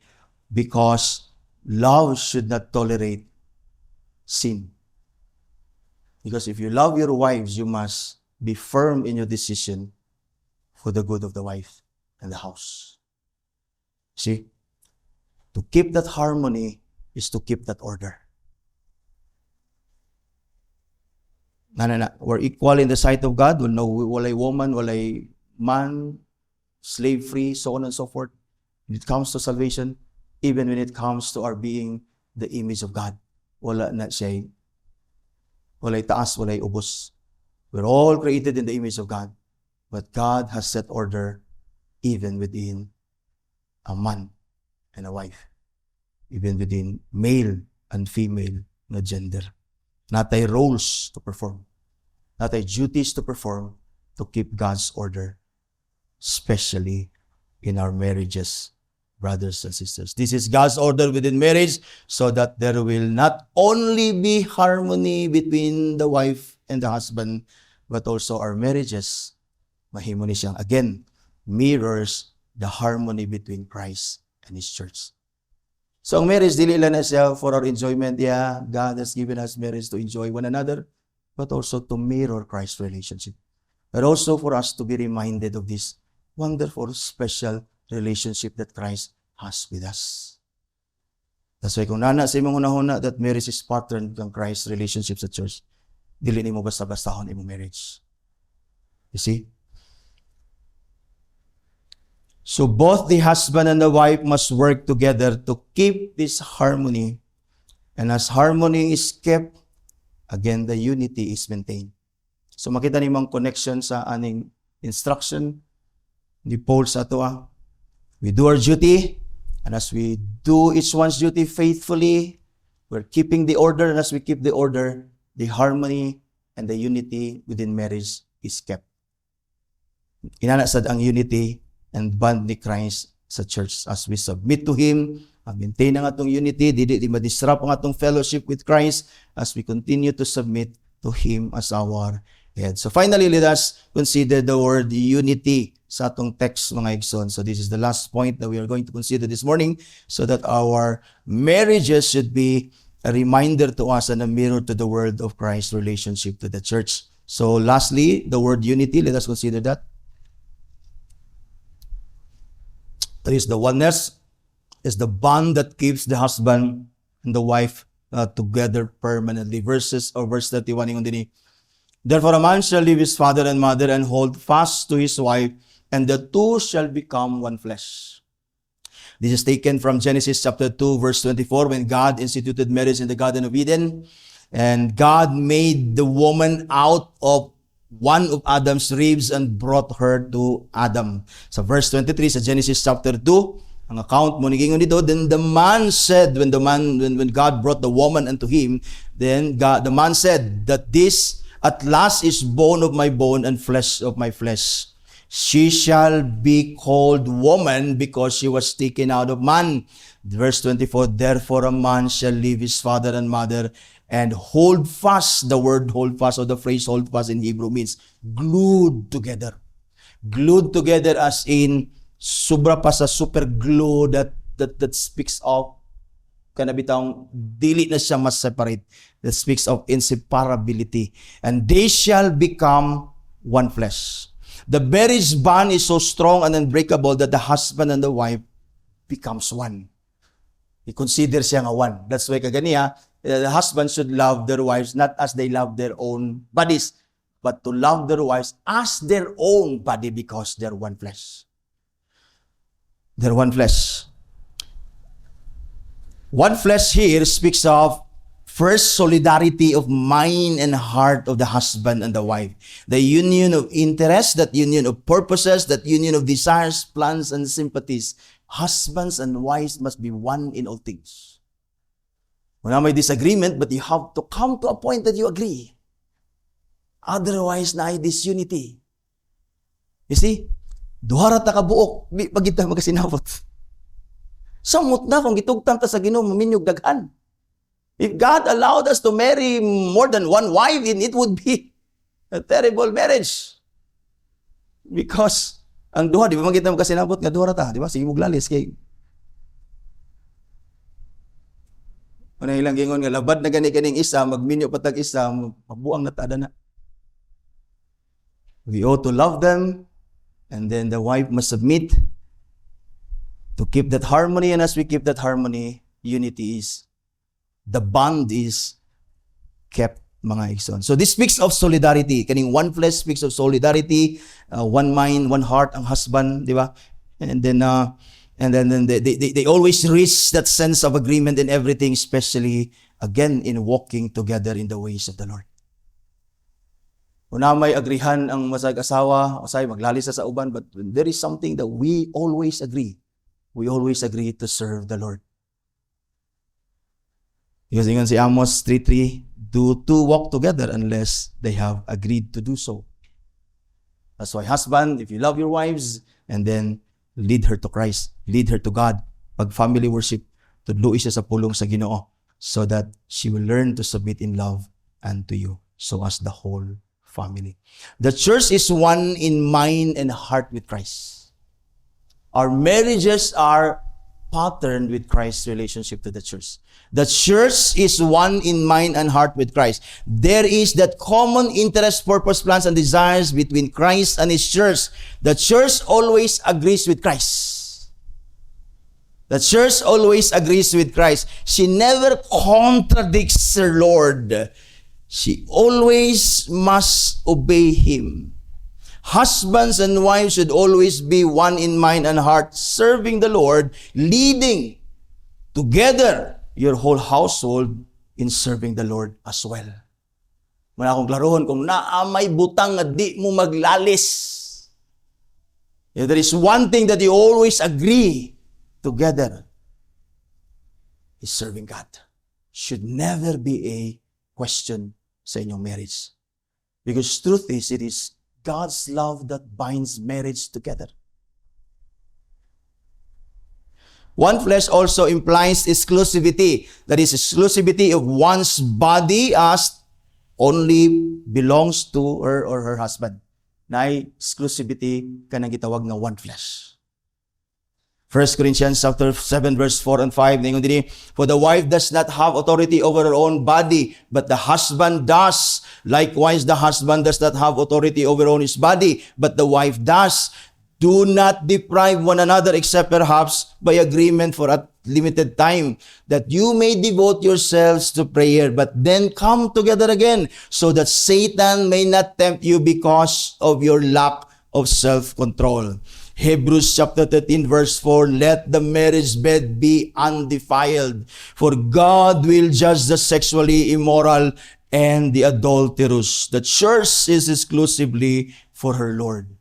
because love should not tolerate sin. Because if you love your wives, you must be firm in your decision for the good of the wife and the house. See? To keep that harmony is to keep that order. We're equal in the sight of God. No, walay woman, walay man, slave-free, so on and so forth. When it comes to salvation, even when it comes to our being the image of God, wala na siya, walay taas, walay ubos. We're all created in the image of God. But God has set order even within a man and a wife. Even within male and female na gender. Natay roles to perform. Natay duties to perform to keep God's order, especially in our marriages, brothers and sisters. This is God's order within marriage so that there will not only be harmony between the wife and the husband, but also our marriages, mahimo ni siyang, again, mirrors the harmony between Christ and His church. So ang marriage, dili lang na siya for our enjoyment. Yeah, God has given us marriage to enjoy one another, but also to mirror Christ's relationship. But also for us to be reminded of this wonderful, special relationship that Christ has with us. That's why kung nana sa imong hunahuna that marriage is patterned ng Christ's relationship sa church, dili nimo basta-bastahon imong marriage. You see? So both the husband and the wife must work together to keep this harmony. And as harmony is kept, again, the unity is maintained. So makita nimong connection sa aning instruction ni Paul sa ato. We do our duty, and as we do each one's duty faithfully, we're keeping the order, and as we keep the order, the harmony and the unity within marriage is kept. Inana sad ang unity and bond ni Christ sa church as we submit to Him, maintain ang atong unity, di ma-disrupt ang atong fellowship with Christ as we continue to submit to Him as our head. So finally, let us consider the word unity sa atong text, mga igsoon. So this is the last point that we are going to consider this morning so that our marriages should be a reminder to us and a mirror to the word of Christ's relationship to the church. So lastly, the word unity, let us consider that. That is the oneness, is the bond that keeps the husband and the wife together permanently. Verse 31, ingon dinhi, therefore a man shall leave his father and mother and hold fast to his wife, and the two shall become one flesh. This is taken from Genesis chapter 2, verse 24, when God instituted marriage in the Garden of Eden. And God made the woman out of one of Adam's ribs and brought her to Adam. Sa verse 23 sa Genesis chapter 2, ang account mo nigingon dito, then the man said, when God brought the woman unto him, then the man said that this at last is bone of my bone and flesh of my flesh. She shall be called woman because she was taken out of man. Verse 24, therefore a man shall leave his father and mother and hold fast. The word hold fast, or the phrase hold fast in Hebrew means glued together. Glued together as in sobra pa sa super glue that speaks of kanabitang dili na siya mas separate. That speaks of inseparability. And they shall become one flesh. The marriage bond is so strong and unbreakable that the husband and the wife becomes one. I-consider siya nga one. That's why kaganiya, the husband should love their wives not as they love their own bodies, but to love their wives as their own body because they're one flesh. They're one flesh. One flesh here speaks of first, solidarity of mind and heart of the husband and the wife. The union of interests, that union of purposes, that union of desires, plans, and sympathies. Husbands and wives must be one in all things. Wala may disagreement, but you have to come to a point that you agree. Otherwise, na ay disunity. You see? Duhara ta ka buok, di pagita magasinabot. Samot na kung gitugtang ta sa Ginoo maminyog daghan. If God allowed us to marry more than one wife, it would be a terrible marriage. Because ang duha, di ba magkita magasinabot nga duhara ta, di ba? Sige muglalis kay Una ilang gingon nga labad na gani-ganing isa, magminyo patag isa, mabuang natada na. We ought to love them, and then the wife must submit to keep that harmony, and as we keep that harmony, unity is, the bond is kept, mga igsoon. So this speaks of solidarity. Kaning one flesh speaks of solidarity, one mind, one heart, ang husband, di ba? And then they always reach that sense of agreement in everything, especially, again, in walking together in the ways of the Lord. Una may agrihan ang masag-asawa, usay maglali sa uban, but there is something that we always agree. We always agree to serve the Lord. Because ingon si Amos 3:3, do two walk together unless they have agreed to do so. That's why, husband, if you love your wives, and then lead her to Christ, lead her to God, pag family worship, tudluoy siya sa pulong sa Ginoo, so that she will learn to submit in love unto you, so as the whole family. The church is one in mind and heart with Christ. Our marriages are patterned with Christ's relationship to the church. The church is one in mind and heart with Christ. There is that common interest, purpose, plans, and desires between Christ and His church. The church always agrees with Christ. The church always agrees with Christ. She never contradicts her Lord. She always must obey him. Husbands and wives should always be one in mind and heart, serving the Lord, leading together your whole household in serving the Lord as well. Muna akong klarohon, kung naamay butang nga di mo maglalis, if there is one thing that you always agree together, is serving God. Should never be a question sa inyong marriage. Because truth is, it is God's love that binds marriage together. One flesh also implies exclusivity. That is, exclusivity of one's body as only belongs to her or her husband. Na exclusivity kanang gitawag na one flesh. 1 Corinthians chapter 7 verse 4 and 5, ningon diri, for the wife does not have authority over her own body, but the husband does. Likewise, the husband does not have authority over his body, but the wife does. Do not deprive one another, except perhaps by agreement for a limited time, that you may devote yourselves to prayer, but then come together again, so that Satan may not tempt you because of your lack of self-control. Hebrews chapter 13 verse 4, let the marriage bed be undefiled, for God will judge the sexually immoral and the adulterous. The church is exclusively for her Lord.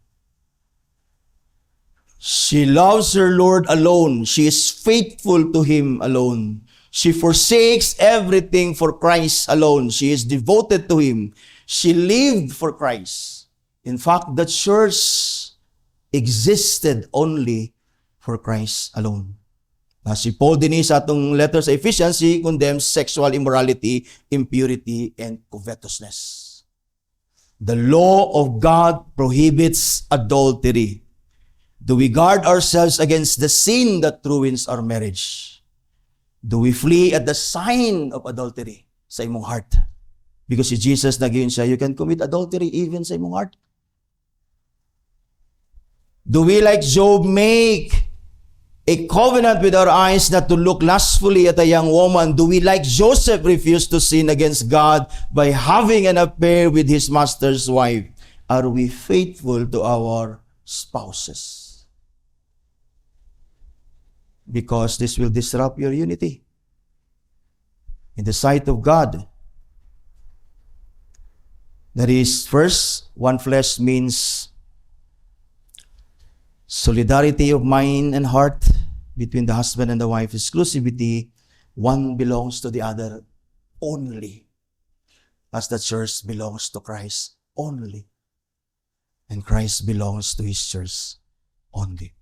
She loves her Lord alone. She is faithful to Him alone. She forsakes everything for Christ alone. She is devoted to Him. She lived for Christ. In fact, the church existed only for Christ alone. Si Paul din sa atong letter sa Ephesians, he condemns sexual immorality, impurity, and covetousness. The law of God prohibits adultery. Do we guard ourselves against the sin that ruins our marriage? Do we flee at the sign of adultery sa imong heart? Because si Jesus nagayon siya, you can commit adultery even sa imong heart. Do we, like Job, make a covenant with our eyes not to look lustfully at a young woman? Do we, like Joseph, refuse to sin against God by having an affair with his master's wife? Are we faithful to our spouses? Because this will disrupt your unity in the sight of God. That is, first, one flesh means solidarity of mind and heart between the husband and the wife. Exclusivity, one belongs to the other only, as the church belongs to Christ only, and Christ belongs to His church only.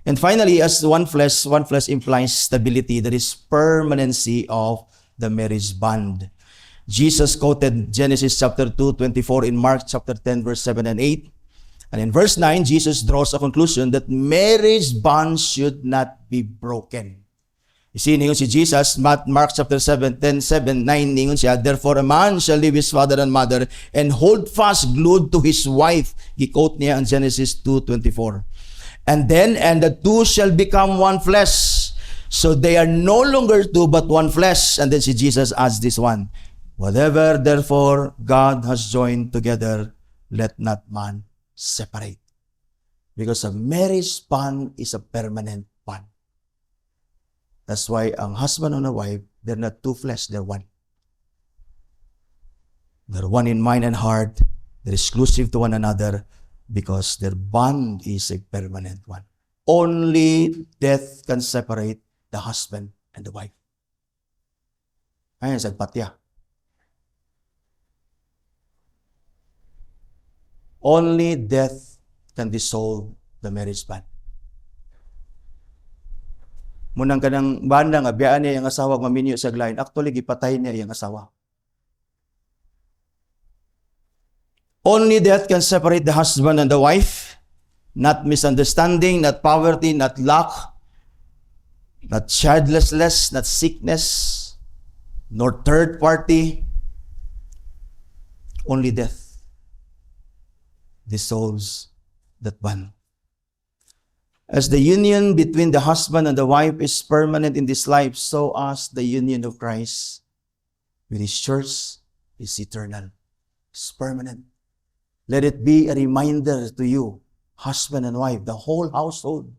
And finally, as one flesh implies stability, that is permanency of the marriage bond. Jesus quoted Genesis chapter 2:24 in Mark chapter 10 verse 7 and 8. And in verse 9, Jesus draws a conclusion that marriage bonds should not be broken. You see, ningon si Jesus, Mark chapter 7, 10:7, 9, ningon siya, therefore a man shall leave his father and mother and hold fast glued to his wife. Gi-quote niya ang Genesis 2:24. And the two shall become one flesh. So they are no longer two but one flesh. And then si Jesus adds this one, whatever therefore God has joined together, let not man separate. Because a marriage bond is a permanent bond. That's why ang husband and a wife, they're not two flesh, they're one. They're one in mind and heart. They're exclusive to one another because their bond is a permanent one. Only death can separate the husband and the wife. Ayan, sagpatya. Only death can dissolve the marriage bond. Munang kanang banda nga biyaan niya yung asawa maminyo sa glain, actually gipatay niya yung asawa. Only death can separate the husband and the wife, not misunderstanding, not poverty, not lack, not childlessness, not sickness, nor third party. Only death dissolves that bond. As the union between the husband and the wife is permanent in this life, so as the union of Christ with His church is eternal. It's permanent. Let it be a reminder to you, husband and wife, the whole household,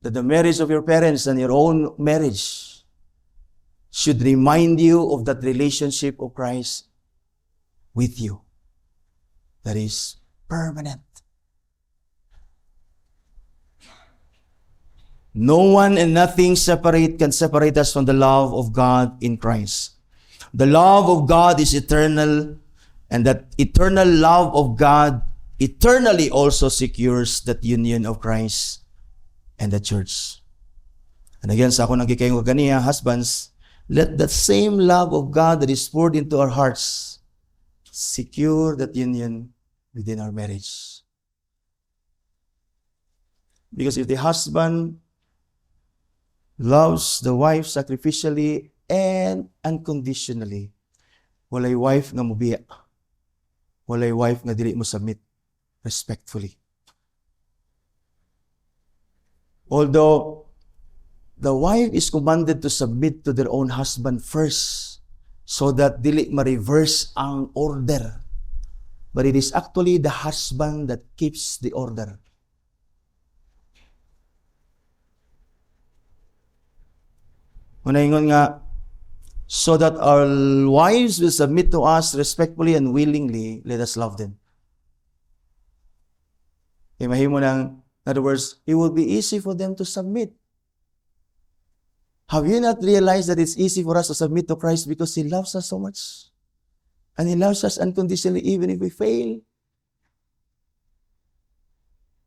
that the marriage of your parents and your own marriage should remind you of that relationship of Christ with you that is permanent. No one and nothing can separate us from the love of God in Christ. The love of God is eternal, and that eternal love of God eternally also secures that union of Christ and the church. And again, sa ako nagkikayo ganiya, husbands, let that same love of God that is poured into our hearts secure that union within our marriage. Because if the husband loves the wife sacrificially and unconditionally, walay wife nga mubiya. Walay wife nga dili mo submit respectfully. Although the wife is commanded to submit to their own husband first so that dili ma-reverse ang order. But it is actually the husband that keeps the order. Unaingon nga, so that our wives will submit to us respectfully and willingly, let us love them. Mahimo nang, in other words, it will be easy for them to submit. Have you not realized that it's easy for us to submit to Christ because He loves us so much? And He loves us unconditionally even if we fail.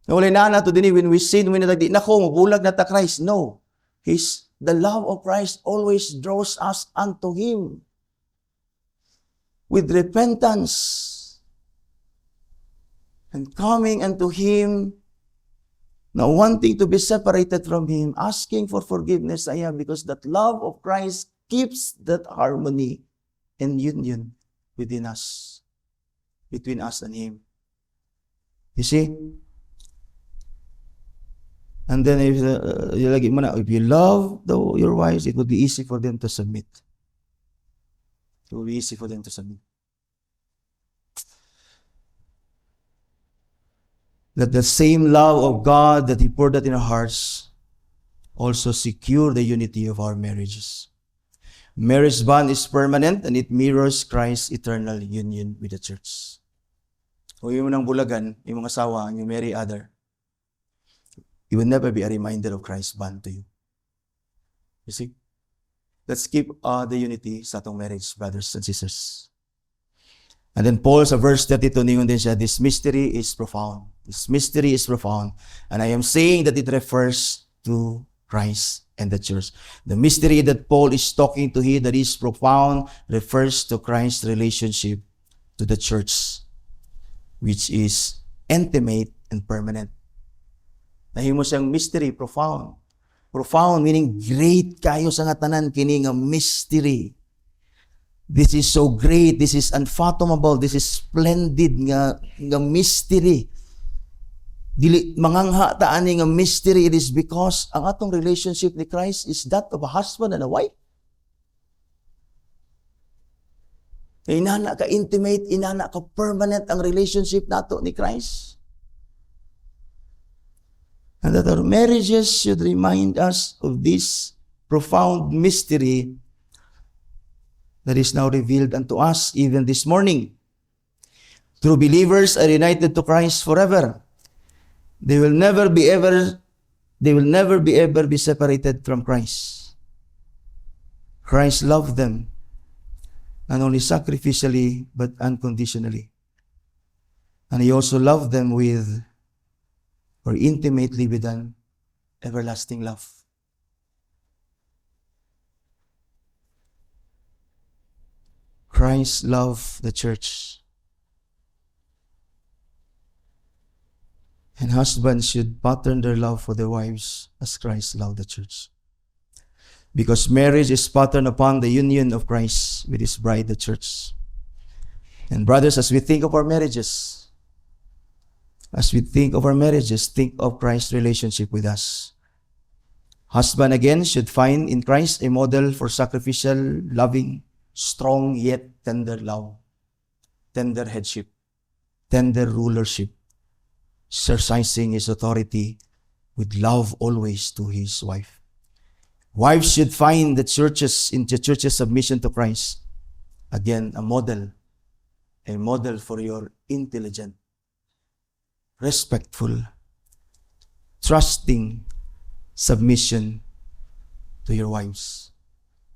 Nawalay na nato din when we sin, when nagdi nako mabulag na ta Christ. No. The love of Christ always draws us unto Him with repentance and coming unto Him, now wanting to be separated from Him, asking for forgiveness because that love of Christ keeps that harmony and union within us, between us and Him. You see? And then if you love your wives, it would be easy for them to submit. It will be easy for them to submit. Let the same love of God that He poured out in our hearts also secure the unity of our marriages. Marriage bond is permanent and it mirrors Christ's eternal union with the church. Kung yung nang bulagan, yung mga asawa, you marry other, it will never be a reminder of Christ's bond to you. You see? Let's keep the unity sa atong marriage, brothers and sisters. And then Paul sa verse 32, ningon din siya, this mystery is profound. This mystery is profound. And I am saying that it refers to Christ and the church. The mystery that Paul is talking to here that is profound refers to Christ's relationship to the church, which is intimate and permanent. Nahimo siyang mystery, profound. Profound meaning great kayo sa nga tanan kini nga mystery. This is so great, this is unfathomable, this is splendid nga mystery. Dili mangangha ta ani nga mystery, it is because ang atong relationship ni Christ is that of a husband and a wife. Inana ka intimate, inana ka permanent ang relationship nato ni Christ. And that our marriages should remind us of this profound mystery that is now revealed unto us even this morning. True believers are united to Christ forever. They will never be ever be separated from Christ. Christ loved them, not only sacrificially, but unconditionally. And He also loved them intimately with an everlasting love. Christ loved the church. And husbands should pattern their love for their wives as Christ loved the church. Because marriage is patterned upon the union of Christ with His bride, the church. And brothers, as we think of our marriages, think of Christ's relationship with us. Husband again should find in Christ a model for sacrificial, loving, strong yet tender love, tender headship, tender rulership, exercising his authority with love always to his wife. Wives should find in the church's submission to Christ, again, a model for your intelligent, respectful, trusting submission to your wives.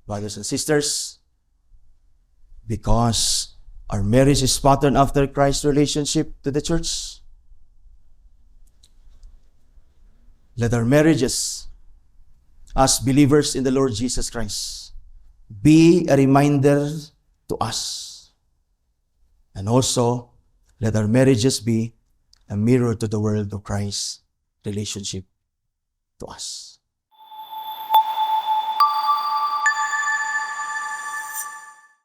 Brothers and sisters, because our marriage is patterned after Christ's relationship to the church, let our marriages as believers in the Lord Jesus Christ be a reminder to us. And also, let our marriages be a mirror to the world of Christ's relationship to us.